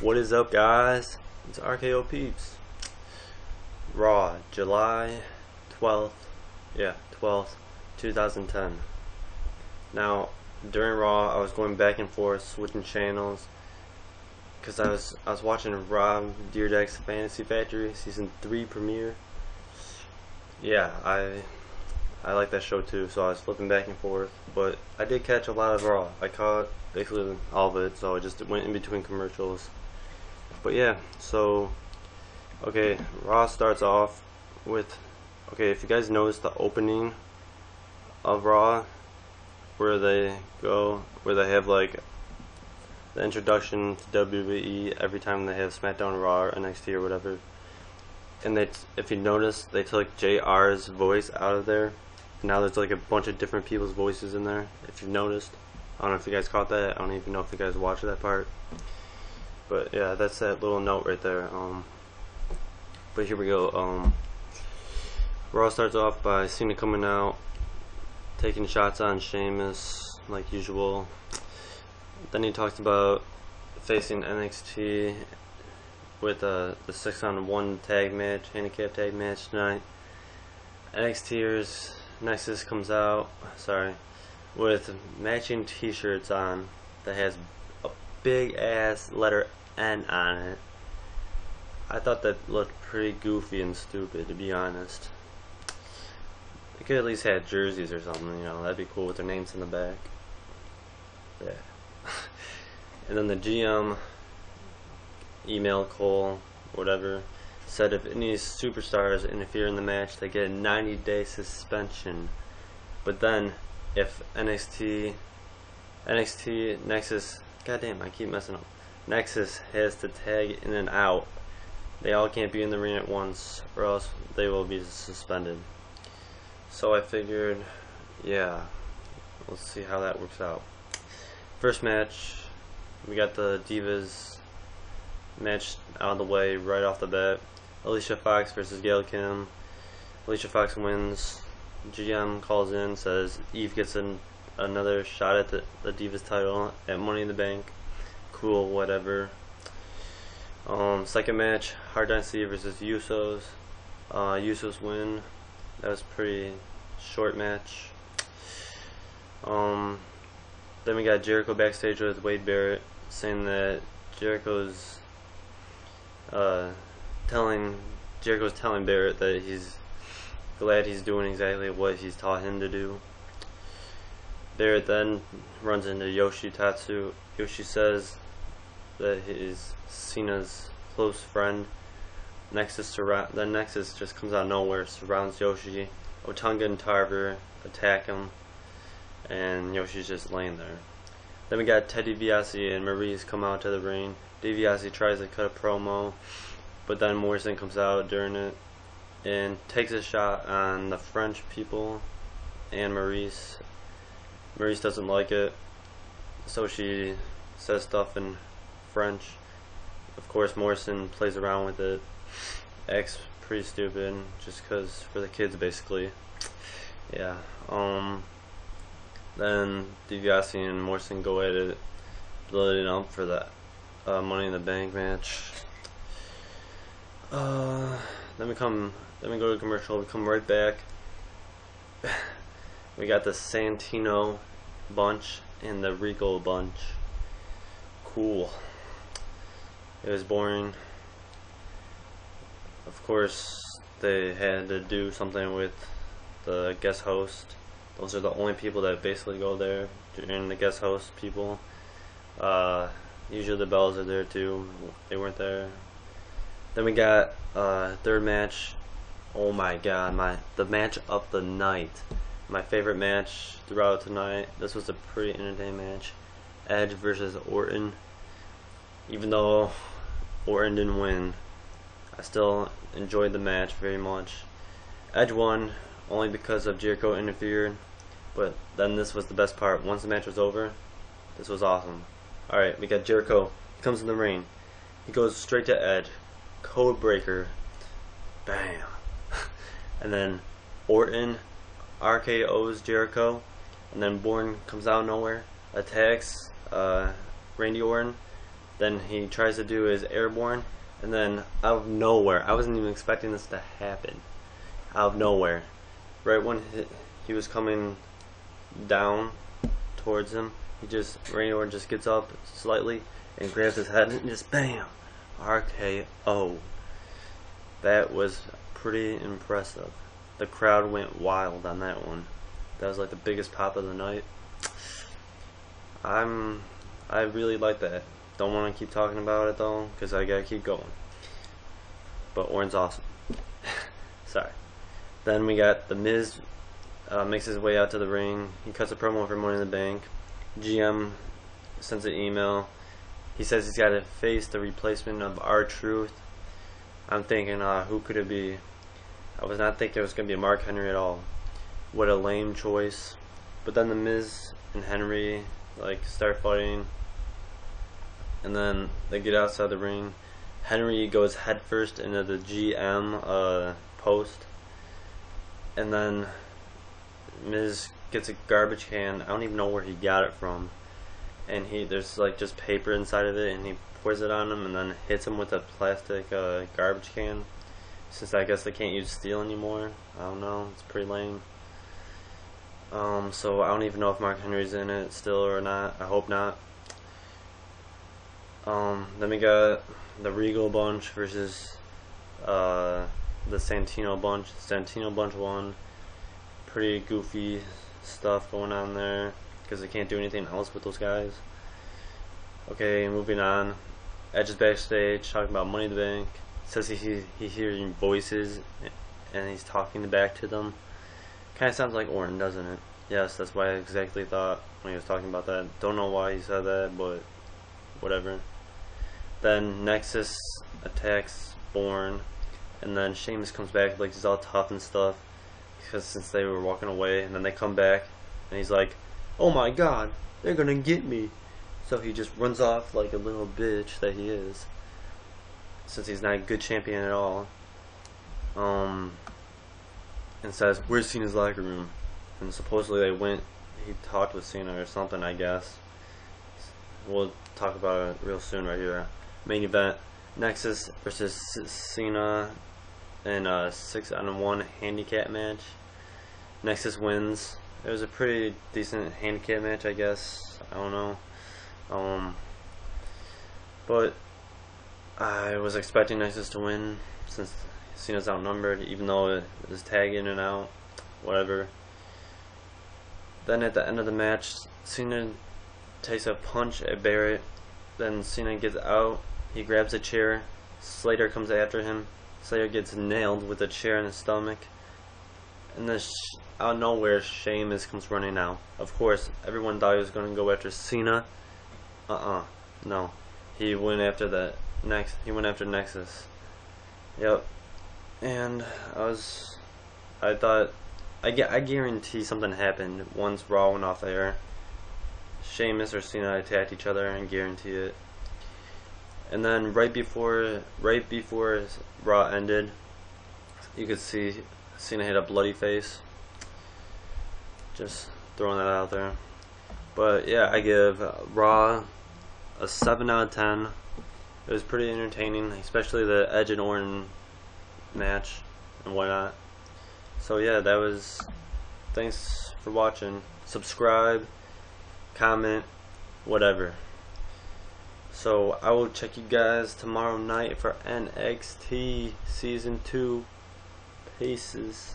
What is up, guys? It's RKO Peeps. Raw, July 12th, 2010. Now, during Raw, I was going back and forth, switching channels, because I was watching Rob Dyrdek's Fantasy Factory Season 3 premiere. Yeah, I like that show too, so I was flipping back and forth, but I did catch a lot of Raw. I caught basically all of it, so I just went in between commercials. But yeah, so okay, Raw starts off with, okay, if you guys notice the opening of Raw, where they have like the introduction to WWE every time they have SmackDown, Raw, or NXT or whatever, and if you notice, they took JR's voice out of there. Now there's like a bunch of different people's voices in there, if you've noticed. I don't know if you guys caught that. I don't even know if you guys watched that part. But yeah, that's that little note right there. But here we go. Raw starts off by Cena coming out, taking shots on Sheamus like usual. Then he talks about facing NXT with the 6-on-1 tag match, handicap tag match tonight. NXTers Nexus comes out, with matching t-shirts on that has a big ass letter N on it. I thought that looked pretty goofy and stupid, to be honest. They could at least have jerseys or something, you know, that'd be cool with their names in the back. Yeah. And then the GM emailed Cole, whatever, said if any superstars interfere in the match, they get a 90-day suspension. But then, if NXT Nexus, goddamn, I keep messing up. Nexus has to tag in and out. They all can't be in the ring at once, or else they will be suspended. So I figured, yeah, let's see how that works out. First match, we got the Divas match out of the way right off the bat. Alicia Fox versus Gail Kim. Alicia Fox wins. GM calls in, says Eve gets another shot at the Divas title at Money in the Bank. Cool, whatever. Second match, Hard Dynasty versus Usos. Usos win. That was a pretty short match. Then we got Jericho backstage with Wade Barrett, saying that Jericho's telling Barrett that he's glad he's doing exactly what he's taught him to do. Barrett then runs into Yoshi Tatsu. Yoshi says that he's Cena's close friend. Then Nexus just comes out of nowhere, surrounds Yoshi. Otunga and Tarver attack him, and Yoshi's just laying there. Then we got Ted DiBiase and Maurice come out to the ring. DiBiase tries to cut a promo, but then Morrison comes out during it and takes a shot on the French people and Maurice. Maurice doesn't like it, so she says stuff in French. Of course, Morrison plays around with it, acts pretty stupid, just cause for the kids, basically. Yeah. Then DiBiase and Morrison go at it, loading up for the Money in the Bank match. Then we go to commercial. We come right back. We got the Santino bunch and the Rico bunch. Cool. It was boring. Of course, they had to do something with the guest host. Those are the only people that basically go there, and the guest host people. Usually the Bells are there too. They weren't there. Then we got third match. Oh my god, the match of the night. My favorite match throughout tonight. This was a pretty entertaining match. Edge versus Orton. Even though Orton didn't win, I still enjoyed the match very much. Edge won only because of Jericho interfered, but then this was the best part. Once the match was over, this was awesome. Alright, we got Jericho. He comes in the ring. He goes straight to Edge. Code breaker. Bam. And then Orton RKO's Jericho, and then Bourne comes out of nowhere, attacks Randy Orton, Then he tries to do his airborne, and then out of nowhere, I wasn't even expecting this to happen. Out of nowhere, right when he was coming down towards him, he just Randy Orton just gets up slightly and grabs his head and just bam, RKO. That was pretty impressive. The crowd went wild on that one. That was like the biggest pop of the night. I really like that. Don't want to keep talking about it though, because I gotta keep going. But Orton's awesome. Sorry. Then we got The Miz makes his way out to the ring. He cuts a promo for Money in the Bank. GM sends an email. He says he's got to face the replacement of R-Truth. I'm thinking, who could it be? I was not thinking it was going to be Mark Henry at all. What a lame choice. But then The Miz and Henry like start fighting, and then they get outside the ring. Henry goes headfirst into the GM post, and then Miz gets a garbage can. I don't even know where he got it from, and there's like just paper inside of it, and he pours it on him and then hits him with a plastic garbage can, since I guess they can't use steel anymore. I don't know, it's pretty lame. So I don't even know if Mark Henry's in it still or not. I hope not. Then we got the Regal Bunch versus the Santino Bunch. Santino Bunch won. Pretty goofy stuff going on there because they can't do anything else with those guys. Okay, moving on. Edge is backstage talking about Money in the Bank. Says he's hearing voices and he's talking back to them. Kind of sounds like Orton, doesn't it? Yes, that's what I exactly thought when he was talking about that. Don't know why he said that, but whatever. Then Nexus attacks Bourne, and then Sheamus comes back like he's all tough and stuff, because since they were walking away, and then they come back, and he's like, "Oh my God, they're gonna get me!" So he just runs off like a little bitch that he is, since he's not a good champion at all. And says, "Where's Cena's locker room?" And supposedly he talked with Cena or something, I guess. We'll talk about it real soon right here. Main event, Nexus versus Cena in a 6-on-1 handicap match. Nexus wins. It was a pretty decent handicap match, I guess. I don't know. But I was expecting Nexus to win since Cena's outnumbered, even though it was tag in and out, whatever. Then at the end of the match, Cena takes a punch at Barrett. Then Cena gets out. He grabs a chair. Slater comes after him. Slater gets nailed with a chair in his stomach. And then out of nowhere, Sheamus comes running out. Of course, everyone thought he was going to go after Cena. No. He went after He went after Nexus. Yep. And I thought, I guarantee something happened once Raw went off the air. Sheamus or Cena attacked each other, and guarantee it. And then right before Raw ended, you could see Cena had a bloody face. Just throwing that out there. But yeah, I give Raw a 7 out of 10. It was pretty entertaining, especially the Edge and Orton match and whatnot. So yeah, that was. Thanks for watching. Subscribe, comment, whatever. So I will check you guys tomorrow night for NXT Season 2. Peaces.